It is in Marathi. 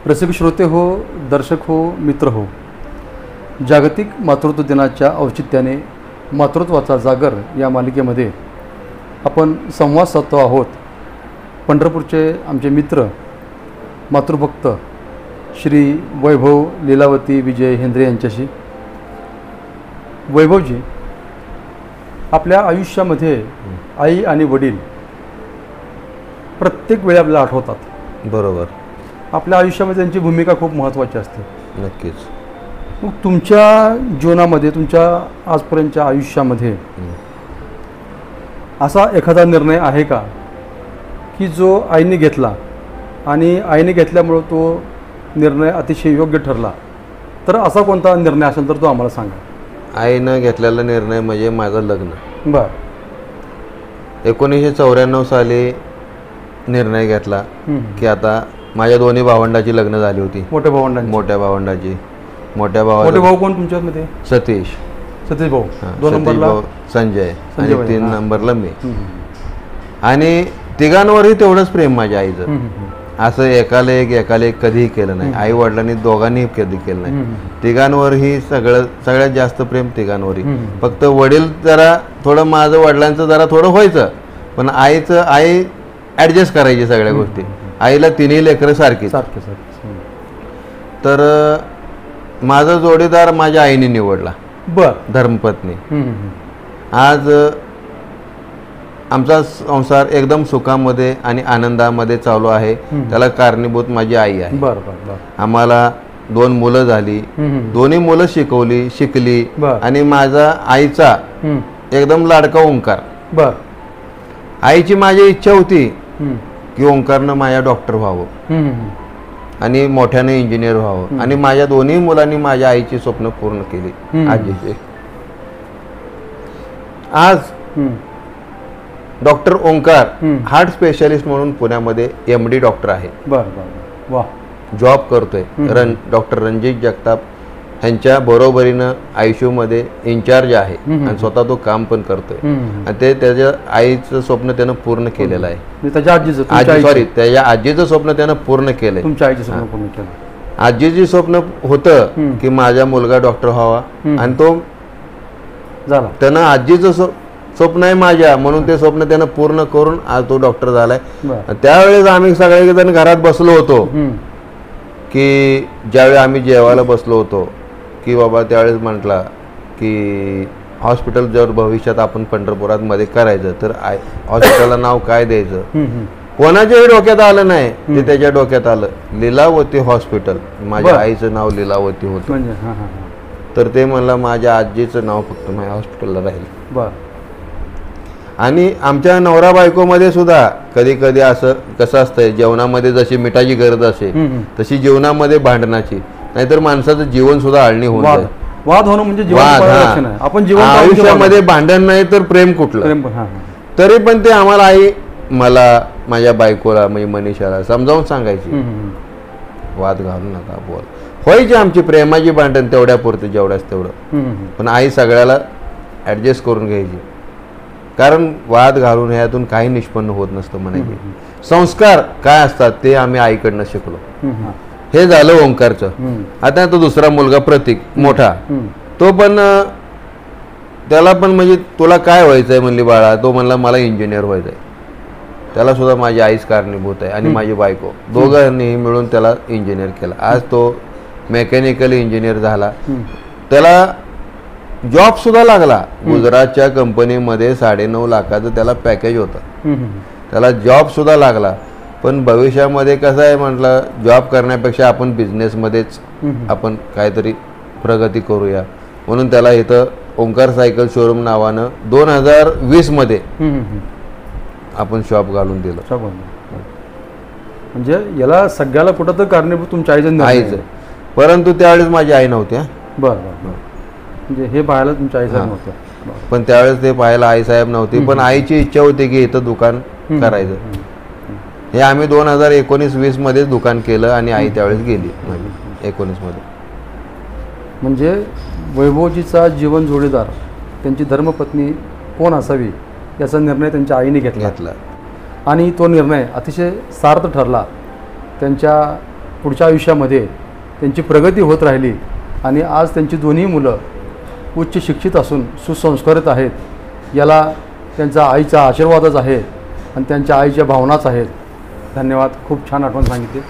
रसिक श्रोते हो, दर्शक हो, मित्र हो, जागतिक मातृत्व दिनाच्या औचित्याने मातृत्वाचा जागर या मालिकेमध्ये आपण संवाद साधतो आहोत. पंढरपूरचे आमचे मित्र मातृभक्त श्री वैभव लीलावती विजय हेंद्रे यांच्याशी. वैभवजी, आपल्या आयुष्यामध्ये आई आणि वडील प्रत्येक वेळी आपल्याला आठवतात. बरोबर. आपल्या आयुष्यामध्ये त्यांची भूमिका खूप महत्त्वाची असते. नक्कीच. मग तुमच्या जीवनामध्ये, तुमच्या आजपर्यंतच्या आयुष्यामध्ये असा एखादा निर्णय आहे का की जो आईने घेतला आणि आईने घेतल्यामुळं तो निर्णय अतिशय योग्य ठरला? तर असा कोणता निर्णय असेल तर तो आम्हाला सांगा. आईनं घेतलेला निर्णय म्हणजे माझं लग्न. बरं. 1994 साली निर्णय घेतला की आता माझ्या दोन्ही भावंडाची लग्न झाली होती. मोठ्या भावंडांची? मोठ्या भावंडाची. मोठे भाऊ कोण तुमच्यामध्ये? सतीश. सतीश भाऊ. दोन नंबरला संजय आणि 3 नंबरला मी. आणि तिघांवरही तेवढंच प्रेम माझ्या आईचं. असं एकाला एक कधीही केलं नाही. आई वडिलांनी दोघांनी कधी केलं नाही. तिघांवरही सगळ्यात जास्त प्रेम तिघांवरही. फक्त वडील जरा थोडं, माझं वडिलांचं जरा थोडं व्हायचं, पण आई ॲडजस्ट करायची सगळ्या गोष्टी. आईला तिन्ही लेकरं सारखीच. तर माझा जोडीदार माझ्या आईने निवडला. बरं. धर्मपत्नी. आज आमचा संसार एकदम सुखामध्ये आणि आनंदामध्ये चालू आहे. त्याला कारणीभूत माझी आई आहे. आम्हाला 2 मुलं झाली. दोन्ही मुलं शिकली. आणि माझा आईचा एकदम लाडका ओंकार. आईची माझी इच्छा होती की ओंकारनं माझ्या डॉक्टर व्हावं आणि मोठ्याने इंजिनियर व्हावं. आणि माझ्या दोन्ही मुलांनी माझ्या आईची स्वप्न पूर्ण केली. आजीचे. आज डॉक्टर ओंकार हार्ट स्पेशालिस्ट म्हणून पुण्यामध्ये MD डॉक्टर आहे. जॉब करतोय. डॉक्टर रणजित जगताप ह्यांच्या बरोबरीनं ICU मध्ये इन्चार्ज आहे आणि स्वतः तो काम पण करतोय. आणि ते त्याच्या आईचं स्वप्न त्यानं पूर्ण केलेलं आहे. त्याच्या आजीचं स्वप्न त्यानं पूर्ण केलंय. तुमच्या आईचं स्वप्न पूर्ण केलं? आजीची स्वप्न होतं की माझा मुलगा डॉक्टर व्हावा, आणि तो झाला. त्यानं आजीचं स्वप्न आहे माझ्या, म्हणून ते स्वप्न त्यानं पूर्ण करून आज तो डॉक्टर झालाय. त्यावेळेस आम्ही सगळेजण घरात बसलो होतो की ज्यावेळी आम्ही जेवायला बसलो होतो की बाबा त्यावेळेस म्हटला की हॉस्पिटल जर भविष्यात आपण पंढरपुरात मध्ये करायचं तर हॉस्पिटलला नाव काय द्यायचं, कोणाच्याही डोक्यात आलं नाही. ते त्याच्या डोक्यात आलं, लीलावती हॉस्पिटल. माझ्या आईचं नाव लीलावती होतं. तर ते म्हणलं माझ्या आजीचं नाव फक्त माझ्या हॉस्पिटलला राहील. आणि आमच्या नवरा बायकोमध्ये सुद्धा कधी कधी असं कसं असतंय, जेवणामध्ये जशी मिठाची गरज असते तशी जीवनामध्ये भांडणाची, नाहीतर माणसाचं जीवन सुद्धा आळणी होऊन जाईल. वाद होणं म्हणजे आपण आयुष्यामध्ये भांडण नाही तर प्रेम कुठलं. तरी पण ते आम्हाला आई मला, माझ्या बायकोला म्हणजे मनीषाला समजावून सांगायची, वाद घालू नका, बोल. व्हायची आमची प्रेमाची भांडण तेवढ्यापुरती, जेवढ्याच तेवढं. पण आई सगळ्याला ऍडजस्ट करून घ्यायची. कारण वाद घालून ह्यातून काही निष्पन्न होत नसतं म्हणायचे. संस्कार काय असतात ते आम्ही आईकडनं शिकलो. हे झालं ओंकारचं. आता तो दुसरा मुलगा प्रतीक मोठा, तो पण त्याला पण म्हणजे तुला काय व्हायचंय म्हणली बाळा, तो म्हणला मला इंजिनियर व्हायचंय. त्याला सुद्धा माझी आईच कारणीभूत आहे आणि माझी बायको, दोघांनी मिळून त्याला इंजिनियर केला. आज तो मेकॅनिकल इंजिनियर झाला. त्याला जॉब सुद्धा लागला. गुजरातच्या कंपनीमध्ये 9.5 लाखाचं त्याला पॅकेज होतं. त्याला जॉब सुद्धा लागला. पण भविष्यामध्ये कसं आहे म्हटलं, जॉब करण्यापेक्षा आपण बिझनेसमध्येच आपण काहीतरी प्रगती करूया, म्हणून त्याला इथं ओंकार सायकल शोरूम नावानं 2020 मध्ये आपण शॉप घालून दिलं. म्हणजे याला सगळ्याला कुठं तर कारणीभूत तुमच्या आईचं. परंतु त्यावेळेस माझी आई नव्हती. म्हणजे हे पाहायला तुमच्या आईसाहेब नव्हतं. पण त्यावेळेस ते पाहायला आईसाहेब नव्हती. पण आईची इच्छा होती की इथं दुकान करायचं. हे आम्ही 2019-20 मध्ये दुकान केलं आणि आई त्यावेळेस गेली 19 मध्ये. म्हणजे वैभवजीचा जीवन जोडीदार, त्यांची धर्मपत्नी कोण असावी याचा निर्णय त्यांच्या आईने घेतला. आणि तो निर्णय अतिशय सार्थ ठरला. त्यांच्या पुढच्या आयुष्यामध्ये त्यांची प्रगती होत राहिली आणि आज त्यांची दोन्ही मुलं उच्च शिक्षित असून सुसंस्कारित आहेत, याला त्यांच्या आईचा आशीर्वादच आहे आणि त्यांच्या आईच्या भावनाच आहेत. धन्यवाद. खूप छान आठवण सांगितली.